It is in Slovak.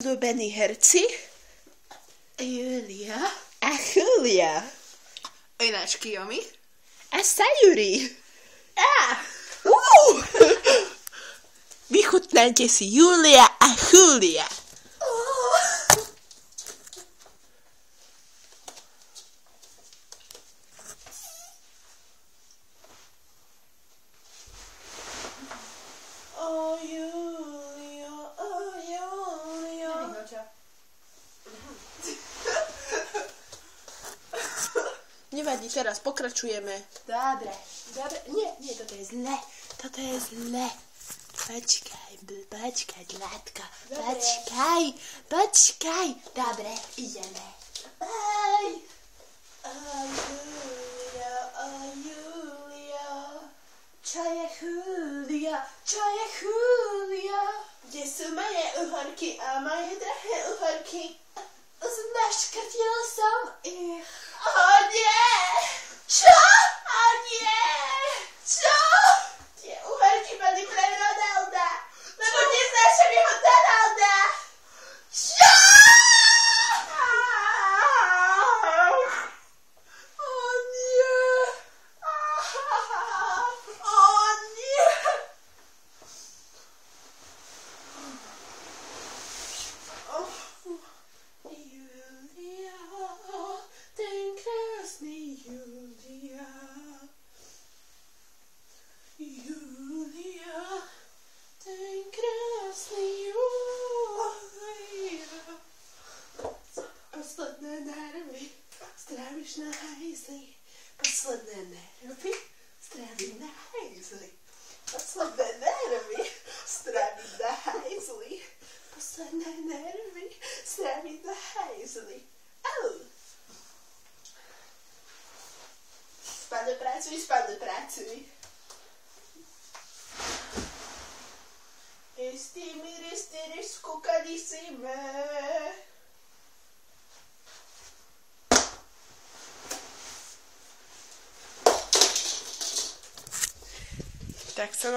Obľúbení herci Julia a Julia a náš Kiyomi a Sayuri. Vychutnajte si Julia a Julia. Oh, Julia, oh, Julia. Nevadí, teraz pokračujeme. Dobre. Nie, toto je zle. Počkaj, Zlatko. Počkaj. Dobre, ideme. Julia. Čo je Julia? Kde sú moje uhorky a moje drahé uhorky? Znaškrtil som ich. Nie! Čo? Čo? Tie uhorky boli pre Ronalda, lebo neznášam jeho Donalda. Čo? Posledné nervy stráviš na hajzli. Posledné nervy stráviš na hajzli. Posledné nervy stráviš na hajzli. Posledné nervy stráviš na hajzli. Spolupracuj. Istý skúkanissime. Tak sa